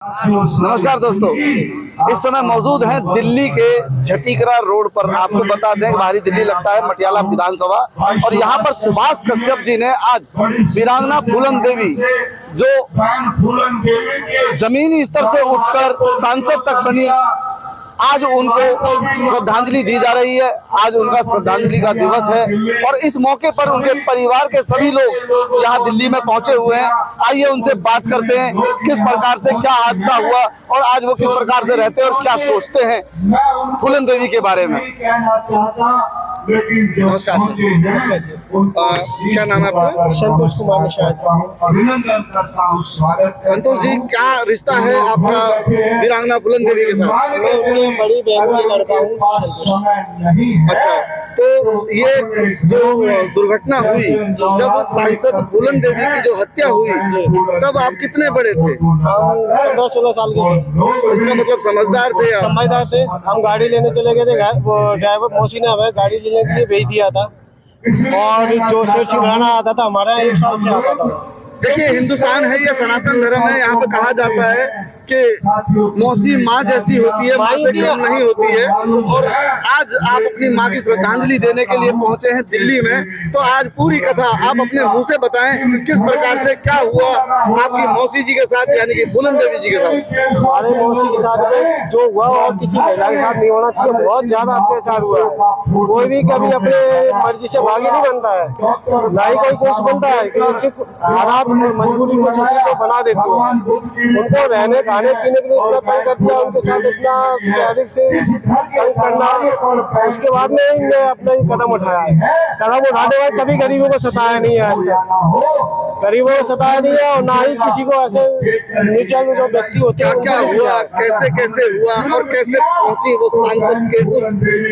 नमस्कार दोस्तों, इस समय मौजूद हैं दिल्ली के झटीकरा रोड पर। आपको बता दें भारी दिल्ली लगता है मटियाला विधानसभा, और यहाँ पर सुभाष कश्यप जी ने आज वीरांगना फूलन देवी जो जमीनी स्तर से उठकर सांसद तक बनी, आज उनको श्रद्धांजलि दी जा रही है। आज उनका श्रद्धांजलि का दिवस है और इस मौके पर उनके परिवार के सभी लोग यहाँ दिल्ली में पहुंचे हुए हैं। आइए उनसे बात करते हैं, किस प्रकार से क्या हादसा हुआ और आज वो किस प्रकार से रहते हैं और क्या सोचते हैं फूलन देवी के बारे में। नमस्कार सर। क्या नाम है आपका? संतोष कुमार निषाद। संतोष जी, क्या रिश्ता है आपका वीरांगना फूलन देवी के साथ? मैं उनकी बड़ी बहन की लड़का हूँ। अच्छा, तो ये जो दुर्घटना हुई, जब सांसद फूलन देवी की जो हत्या हुई, तब आप कितने बड़े थे? हम 15-16 साल के थे। इसका मतलब समझदार थे आप? समझदार थे। हम गाड़ी लेने चले गए थे घर, वो ड्राइवर मौसी ने हमें गाड़ी लेने के लिए भेज दिया था और जो शेर सिंघाना आता था हमारा 1 साल से आता था। देखिए, हिंदुस्तान है या सनातन धर्म है, यहाँ पे कहा जाता है कि मौसी माँ जैसी होती है, माँ से कम नहीं होती है। और आज आप अपनी माँ की श्रद्धांजलि देने के लिए पहुंचे हैं दिल्ली में, तो आज पूरी कथा आप अपने मुंह से बताएं, किस प्रकार से क्या हुआ आपकी मौसी जी के साथ, यानी कि फूलन देवी जी के साथ? हमारे मौसी के साथ में जो हुआ और किसी महिला के साथ नहीं होना चाहिए। बहुत ज्यादा अत्याचार हुआ है। कोई भी कभी अपने मर्जी से भागी नहीं बनता है, ना ही कोई कुछ बनता है कि हालात और मजबूरी को छोटी को बना देती है। उनको रहने खाने पीने के लिए इतना तंग कर दिया, उनके साथ इतना शारीरिक से तंग करना। उसके बाद में इन्होंने अपना कदम उठाया है। कदम उठाने के बाद कभी गरीबों को सताया नहीं है, आज तक गरीबों को सताया नहीं है, और ना ही किसी को ऐसे नीचे जो व्यक्ति होते हैं क्या हुआ, कैसे कैसे हुआ और कैसे पहुंची वो सांसद के उस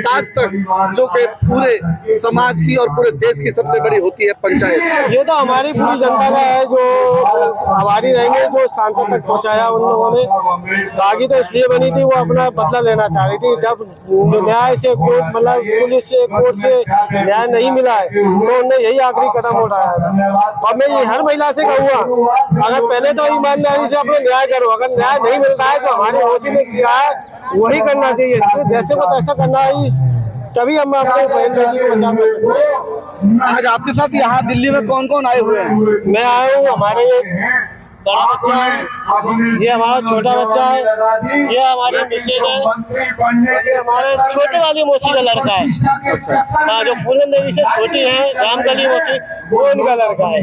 ताज तक, जो कि पूरे समाज की और पूरे देश की सबसे बड़ी होती है पंचायत। ये तो हमारी पूरी जनता का है, जो हमारी रहेंगे, जो सांसद तक पहुंचाया उन लोगों ने। बागी तो इसलिए बनी थी, वो अपना बदला लेना चाह रही थी। जब न्याय से कोर्ट, मतलब पुलिस से कोर्ट से न्याय नहीं मिला है, तो उन्होंने यही आखिरी कदम उठाया था। और मैं ये हर महिला से कहूँगा, अगर पहले तो ईमानदारी से अपने न्याय करो। अगर न्याय नहीं मिलता है, जो हमारी मौसी ने किया है वही करना चाहिए। तो जैसे को तैसा करना है, तभी हम अपने बहन बेटी को बचा कर सकते हैं। आज आपके साथ यहाँ दिल्ली में कौन कौन आए हुए हैं? मैं आया हूँ, हमारे बड़ा बच्चा है, ये हमारा छोटा बच्चा है, ये हमारी मिसेज है, ये हमारे छोटे वाली मौसी का लड़का है। अच्छा, हाँ, जो फूलन देवी से छोटी है, रामगली मौसी, वो उनका लड़का है।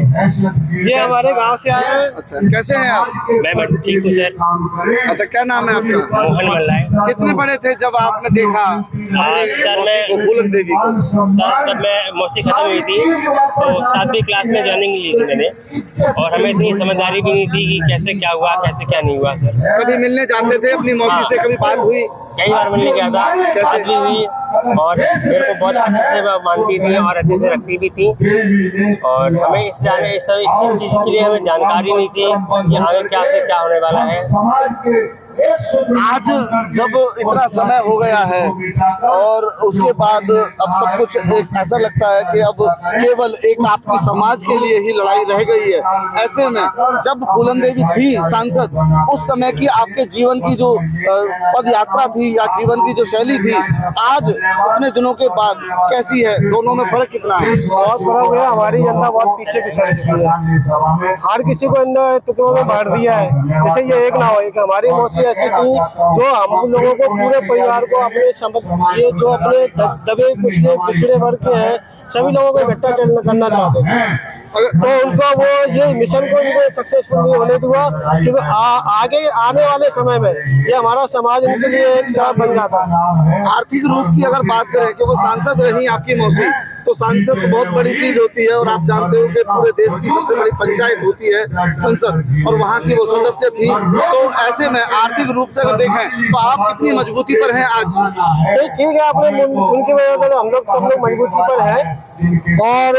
ये हमारे गांव से आए हैं। अच्छा, कैसे हैं आप? मैं ठीक हूँ सर। अच्छा, क्या नाम है आपका? मोहन मल्लाई। कितने बड़े थे जब आपने देखा सर मैं फूलन देवी को? सर, जब मैं मौसी खत्म हुई थी तो 7वीं क्लास में ज्वाइनिंग ली थी मैंने, और हमें इतनी समझदारी भी नहीं थी कि कैसे क्या हुआ, कैसे क्या नहीं हुआ। सर, कभी मिलने जाते थे अपनी मौसी से? कभी बात हुई? कई बार मिलने गया था, बात भी हुई, और मेरे को बहुत अच्छे से मानती थी और अच्छे से रखती भी थी। और हमें इस चीज़ के लिए हमें जानकारी नहीं थी कि आगे क्या से क्या होने वाला है। आज जब इतना समय हो गया है और उसके बाद अब सब कुछ एक ऐसा लगता है कि अब केवल एक आपकी समाज के लिए ही लड़ाई रह गई है। ऐसे में जब फूलन देवी थी सांसद, उस समय की आपके जीवन की जो पद यात्रा थी या जीवन की जो शैली थी, आज इतने दिनों के बाद कैसी है? दोनों में फर्क कितना है? बहुत फर्क है। हमारी जनता बहुत पीछे पिछड़ चुकी है, हर किसी को इन टुकड़ों में बांट दिया है। जैसे ये एक ना हो, एक हमारी मौसी ऐसी थी जो हम लोगों को, पूरे परिवार को, अपने ये जो अपने दबे कुचले पिछड़े वर्ग के हैं, सभी लोगों को इकट्ठा करना चाहते थे। तो उनको वो ये मिशन को उनको सक्सेसफुल नहीं होने दिया, क्योंकि आगे आने वाले समय में ये हमारा समाज इनके लिए एक श्राप बन जाता है। आर्थिक रूप की अगर बात करें कि वो सांसद रही आपकी मौसी, तो सांसद बहुत बड़ी चीज होती है, और आप जानते हो कि पूरे देश की सबसे बड़ी पंचायत होती है संसद, और वहाँ की वो सदस्य थी। तो ऐसे में आर्थिक रूप से अगर देखें तो आप कितनी मजबूती पर हैं आज? ठीक है, अपने उनकी वजह से हम लोग सब लोग मजबूती पर हैं। और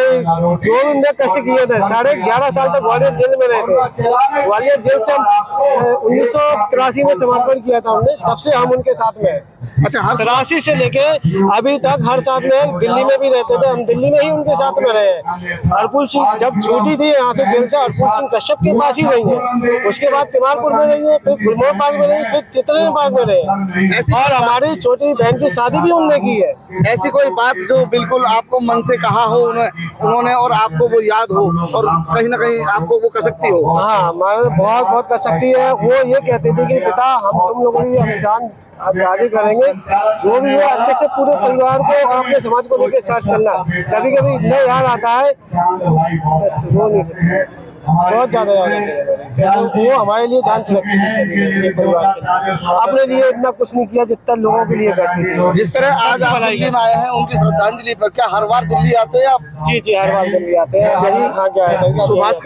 जो उनने कष्ट किए थे, 11.5 साल तक ग्वालियर जेल में रहे थे। ग्वालियर जेल से 1983 में समर्पण किया था हमने, जब से हम उनके साथ में हैं। अच्छा, हर 83 से लेके अभी तक हर साथ में, दिल्ली में भी रहते थे, हम दिल्ली में ही उनके साथ में रहे हैं। हरपुल सिंह जब छूटी थी यहाँ से जेल से, हरपुल सिंह कश्यप के पास ही रही है, उसके बाद तिमालपुर में रही है, फिर गुलमोहर बाग में रही, फिर चित्रन बाग में रहे, और हमारी छोटी बहन की शादी भी उनने की है। ऐसी कोई बात जो बिल्कुल आपको मन से कहा हो उन्होंने और आपको वो याद हो और कहीं ना कहीं आपको वो कर सकती हो? हाँ, हमारे बहुत कर सकती है। वो ये कहती थी कि बेटा हम तुम लोगों के लिए अभियान जारी करेंगे, जो भी है अच्छे से पूरे परिवार को और अपने समाज को लेकर साथ चलना। कभी कभी इतना याद आता है, बस रो नहीं सकते, बहुत ज्यादा याद आते हैं। वो हमारे लिए जान छलकती थी, सभी परिवार के लिए। अपने लिए इतना कुछ नहीं किया जितना लोगों के लिए करती थी। जिस तरह आज आप दिल्ली में आए हैं उनकी श्रद्धांजलि पर, क्या हर बार दिल्ली आते हैं आप? जी, हर बार दिल्ली आते हैं। हाँ, क्या सुभाष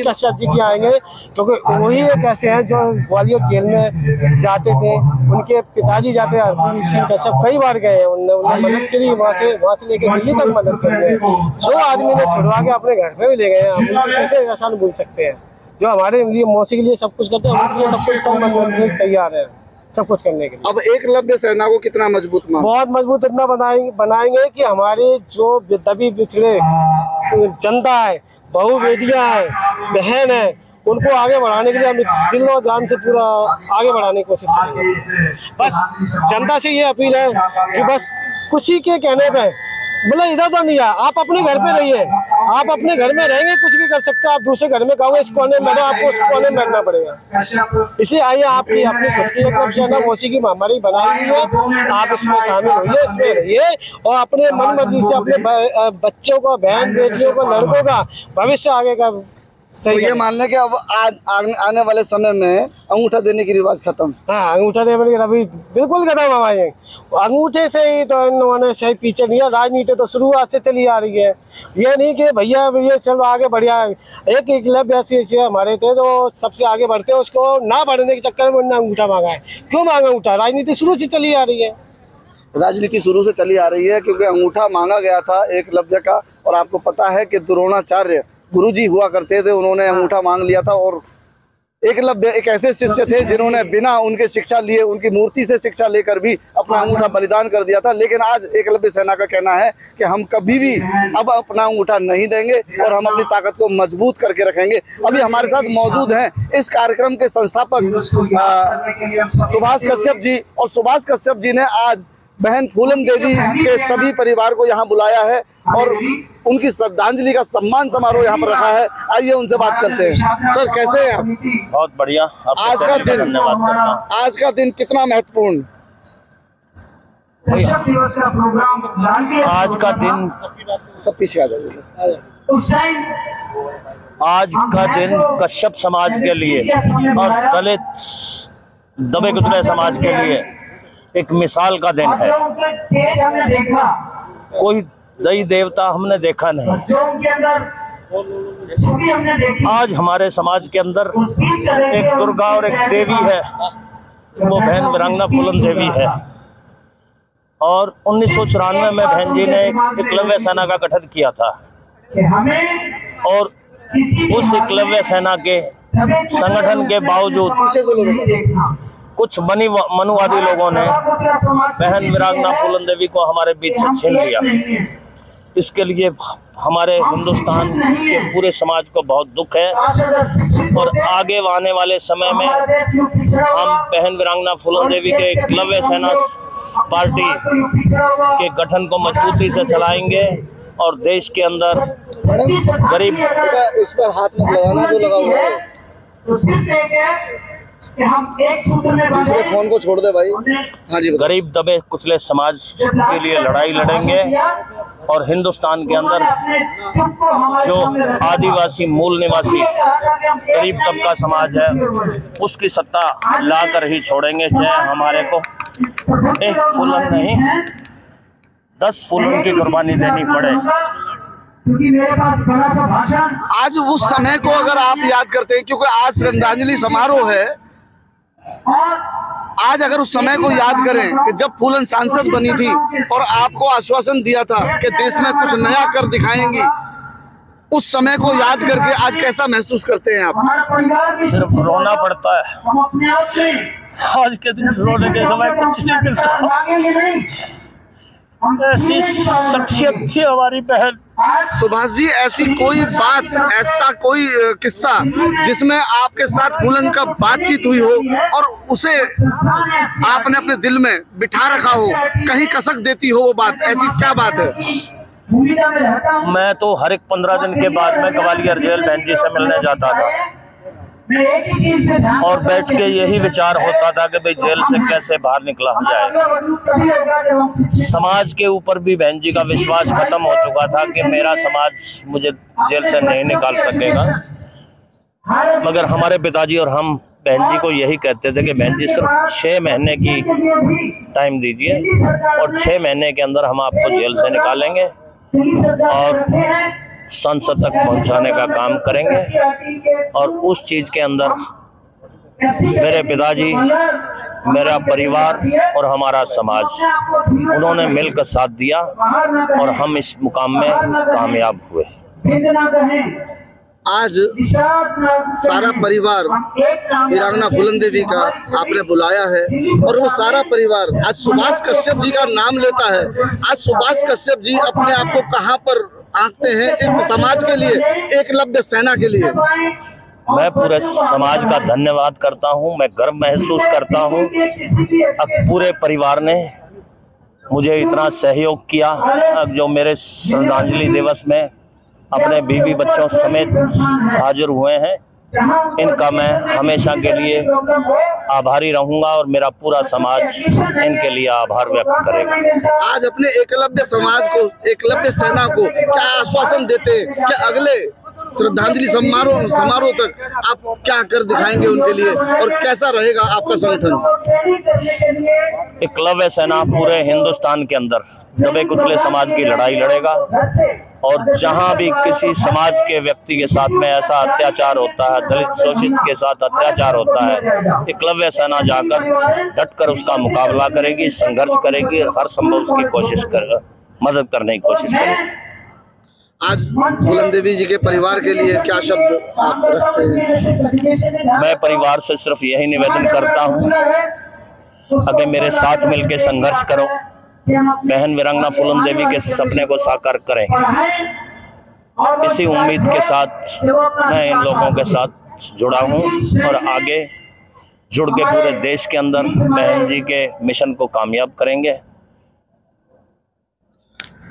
कश्यप जी की आएंगे, क्योंकि वही एक ऐसे हैं जो ग्वालियर जेल में जाते थे। उनके पिताजी जाते हैं, हरपुल सिंह कश्यप कई बार गए हैं, उन्होंने मदद के लिए वहाँ से लेकर दिल्ली तक मदद कर गए। जो आदमी ने छुड़वा के अपने घर पे भी ले गए हैं, हम उनको कैसे ऐसा भूल सकते हैं। जो हमारे लिए मौसी के लिए सब कुछ करते हैं, उनके लिए सब कुछ तन से तैयार है, सब कुछ करने के लिए। अब एकलव्य सेना को कितना मजबूत बहुत मजबूत इतना बनाएंगे कि हमारे जो दबी पिछड़े जनता है, बहू बेटियां हैं, बहन है, उनको आगे बढ़ाने के लिए हम दिल और जान से पूरा आगे बढ़ाने की कोशिश करेंगे। बस जनता से ये अपील है कि बस खुशी के कहने पे मतलब इधर तो नहीं है, आप अपने घर पे रहिए, आप अपने घर में रहेंगे कुछ भी कर सकते हो। आप दूसरे घर में कहोगे इस कोने में, आपको उस कोने में बैठना पड़ेगा। इसलिए आइए, आपकी अपनी खुद की एकलव्य सेना मौसी की महामारी बनाई हुई है, आप इसमें शामिल होइए, इसमें रहिए और अपने मन मर्जी से अपने बच्चों को, बहन बेटियों को, लड़कों का भविष्य आगे का तो ये मान लें कि अब आज आने वाले समय में अंगूठा देने की रिवाज खत्म। हाँ, अंगूठा देने की अभी बिल्कुल खत्म हमारे। अंगूठे से ही तो इन्होंने सही पीछे नहीं है, राजनीति तो शुरुआत से चली आ रही है। ये नहीं कि भैया ये चलो आगे बढ़िया, एक एकलव्य ऐसे हमारे थे तो सबसे आगे बढ़ते, उसको ना बढ़ने के चक्कर में उन्होंने अंगूठा मांगा है। क्यों मांगा अंगूठा? राजनीति शुरू से चली आ रही है, राजनीति शुरू से चली आ रही है, क्योंकि अंगूठा मांगा गया था एकलव्य का। और आपको पता है कि द्रोणाचार्य गुरुजी हुआ करते थे, उन्होंने अंगूठा मांग लिया था। और एकलव्य एक ऐसे शिष्य थे जिन्होंने बिना उनके शिक्षा लिए, उनकी मूर्ति से शिक्षा लेकर भी अपना अंगूठा बलिदान कर दिया था। लेकिन आज एकलव्य सेना का कहना है कि हम कभी भी अब अपना अंगूठा नहीं देंगे और हम अपनी ताकत को मजबूत करके रखेंगे। अभी हमारे साथ मौजूद हैं इस कार्यक्रम के संस्थापक सुभाष कश्यप जी, और सुभाष कश्यप जी ने आज बहन फूलन देवी के सभी परिवार को यहाँ बुलाया है और उनकी श्रद्धांजलि का सम्मान समारोह यहाँ पर रखा है। आइए उनसे बात करते हैं। सर, कैसे हैं आप? बहुत बढ़िया। आज का दिन, धन्यवाद करता हूं। आज का दिन कितना महत्वपूर्ण? आज का दिन, सब पीछे आ जाइए। आज का दिन कश्यप समाज के लिए और दलित दबे कुचले समाज के लिए एक मिसाल का दिन है। कोई देवी देवता हमने देखा नहीं, आज हमारे समाज के अंदर एक दुर्गा और एक देवी है, वो बहन वीरांगना फूलन देवी है। और 1994 में बहन जी ने एक एकलव्य सेना का गठन किया था और उस एकलव्य सेना के संगठन के बावजूद कुछ मनुवादी लोगों ने बहन वीरांगना फूलन देवी को हमारे बीच से छीन लिया। इसके लिए हमारे हिंदुस्तान के पूरे समाज को बहुत दुख है और आगे आने वाले समय में हम बहन वीरांगना फूलन देवी के एकलव्य सेना पार्टी के गठन को मजबूती से चलाएंगे और देश के अंदर गरीब, इस पर हाथ मत लगाना जो लगा हुआ है, कि हम एक सूत्र में दूसरे फोन को छोड़ दे भाई। हाँ जी, गरीब दबे कुचले समाज के लिए लड़ाई लड़ेंगे और हिंदुस्तान के अंदर जो आदिवासी मूल निवासी गरीब तबका समाज है उसकी सत्ता लाकर ही छोड़ेंगे, चाहे हमारे को एक फूलन नहीं 10 फूलन की कुर्बानी देनी पड़े। क्योंकि मेरे पास बड़ा सा भाषण, आज उस समय को अगर आप याद करते हैं, क्योंकि आज श्रद्धांजलि समारोह है, आज अगर उस समय को याद करें कि जब फूलन सांसद बनी थी और आपको आश्वासन दिया था कि देश में कुछ नया कर दिखाएंगी, उस समय को याद करके आज कैसा महसूस करते हैं आप? सिर्फ रोना पड़ता है। आज के दिन रोने के समय कुछ नहीं मिलता। ऐसी शख्सियत थी हमारी बहन। सुभाष जी, ऐसी कोई बात, ऐसा कोई किस्सा जिसमें आपके साथ फूलन का बातचीत हुई हो और उसे आपने अपने दिल में बिठा रखा हो, कहीं कसक देती हो वो बात, ऐसी क्या बात है? मैं तो हर एक 15 दिन के बाद में ग्वालियर जेल बहन जी से मिलने जाता था और बैठ के यही विचार होता था कि भाई जेल से कैसे बाहर निकला जाए। समाज के ऊपर भी बहन जी का विश्वास खत्म हो चुका था कि मेरा समाज मुझे जेल से नहीं निकाल सकेगा, मगर हमारे पिताजी और हम बहन जी को यही कहते थे कि बहन जी सिर्फ 6 महीने की टाइम दीजिए और 6 महीने के अंदर हम आपको जेल से निकालेंगे और संसद तक पहुंचाने का काम करेंगे। और उस चीज के अंदर मेरे पिताजी, मेरा परिवार और हमारा समाज, उन्होंने मिलकर साथ दिया और हम इस मुकाम में कामयाब हुए। आज सारा परिवार वीरांगना फूलन देवी का आपने बुलाया है और वो सारा परिवार आज सुभाष कश्यप जी का नाम लेता है। आज सुभाष कश्यप जी अपने आप को कहाँ पर आंकते हैं इस समाज के लिए, एकलव्य सेना के लिए? मैं पूरे समाज का धन्यवाद करता हूं, मैं गर्व महसूस करता हूं। अब पूरे परिवार ने मुझे इतना सहयोग किया। अब जो मेरे श्रद्धांजलि दिवस में अपने बीवी बच्चों समेत हाजिर हुए हैं, इनका मैं हमेशा के लिए आभारी रहूंगा और मेरा पूरा समाज इनके लिए आभार व्यक्त करेगा। आज अपने एकलव्य समाज को, एकलव्य सेना को क्या आश्वासन देते हैं कि अगले श्रद्धांजलि समारोह तक आप क्या कर दिखाएंगे उनके लिए और कैसा रहेगा आपका संगठन? एकलव्य सेना पूरे हिंदुस्तान के अंदर दबे कुचले समाज की लड़ाई लड़ेगा और जहां भी किसी समाज के व्यक्ति के साथ में ऐसा अत्याचार होता है, दलित शोषित के साथ अत्याचार होता है, एकलव्य सेना जाकर डटकर उसका मुकाबला करेगी, संघर्ष करेगी और हर संभव उसकी कोशिश कर मदद करने की कोशिश करेगी। आज फूलन देवी जी के परिवार के लिए क्या शब्द आप रखते हैं? मैं परिवार से सिर्फ यही निवेदन करता हूं, अगर मेरे साथ मिलकर संघर्ष करो, बहन वीरांगना फूलन देवी के सपने को साकार करें। इसी उम्मीद के साथ मैं इन लोगों के साथ जुड़ा हूं और आगे जुड़ के पूरे देश के अंदर बहन जी के मिशन को कामयाब करेंगे।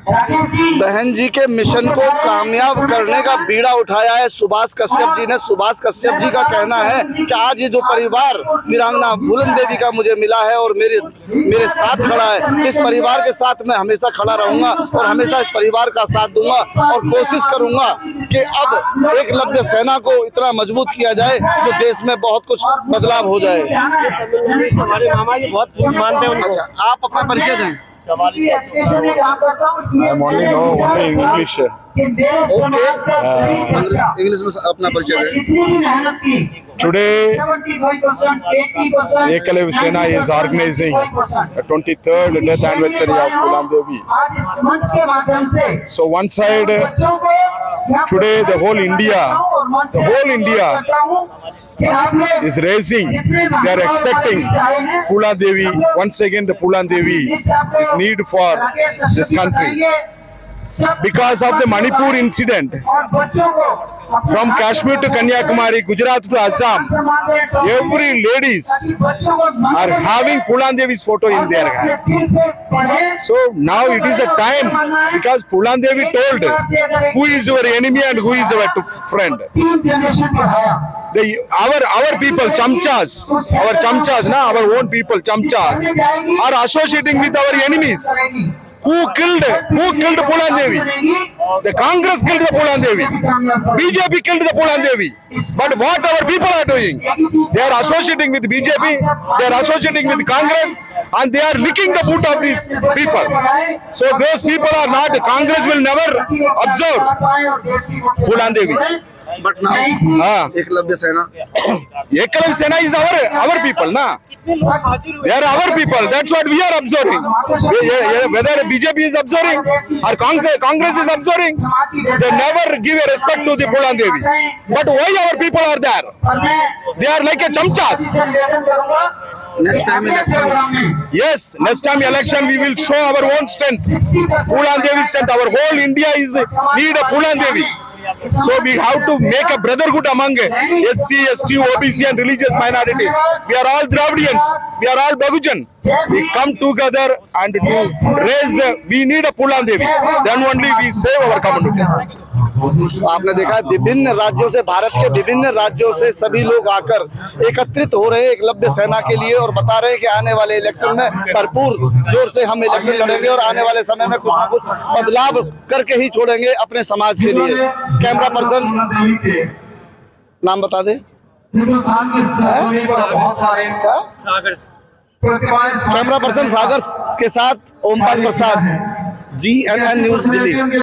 बहन जी के मिशन को कामयाब करने का बीड़ा उठाया है सुभाष कश्यप जी ने। सुभाष कश्यप जी का कहना है कि आज ये जो परिवार वीरांगना फूलन देवी का मुझे मिला है और मेरे साथ खड़ा है, इस परिवार के साथ मैं हमेशा खड़ा रहूंगा और हमेशा इस परिवार का साथ दूंगा और कोशिश करूंगा कि अब एकलव्य सेना को इतना मजबूत किया जाए जो देश में बहुत कुछ बदलाव हो जाए। हमारे मामा जी बहुत मानते हैं उनको। अच्छा, आप अपना परिचय दें। I'm only know only English. Okay, English में अपना परिचय दें। Today, Eklavya Sena is organizing the 23rd death anniversary of Phulan Devi. So one side, today the whole India is raising. They are expecting Phulan Devi. Once again, the Phulan Devi is need for this country. Because of the Manipur incident, from Kashmir to Kanyakumari, Gujarat to Assam, every ladies are having Phulan Devi's photo in their hand. So now it is a time, because Phulan Devi told who is your enemy and who is your friend. Our people, chamchas, our own people, chamchas, are associating with our enemies. Who killed Phulan Devi? The Congress killed the Phulan Devi. BJP killed the Phulan Devi. But what our people are doing? They are associating with BJP, they are associating with Congress, and they are licking the boot of these people. So those people are not, Congress will never observe Phulan Devi. But now हाँ, एकलव्य सेना Eklavya Sena is our people, na? They are our people. That's what we are observing. Whether BJP is observing or Congress is observing, they never give a respect to the Pulan Devi. But why our people are there? They are like a chamchas. Next time election Yes, next time election we will show our own strength. Pulan Devi strength. Our whole India need a Pulan Devi. So we have to make a brotherhood among SC, ST, OBC and religious minority. We are all Dravidians. We are all Bahujan. We come together and to raise we need a Pulan Devi. Then only we save our community. आपने देखा विभिन्न राज्यों से, भारत के विभिन्न राज्यों से सभी लोग आकर एकत्रित हो रहे हैं एकलव्य सेना के लिए और बता रहे हैं कि आने वाले इलेक्शन में भरपूर जोर से हम इलेक्शन लड़ेंगे और आने वाले समय में कुछ ना कुछ बदलाव करके ही छोड़ेंगे अपने समाज के लिए। कैमरा पर्सन नाम बता दे। कैमरा पर्सन सागर के साथ ओमपाल प्रसाद, GNN न्यूज दिल्ली।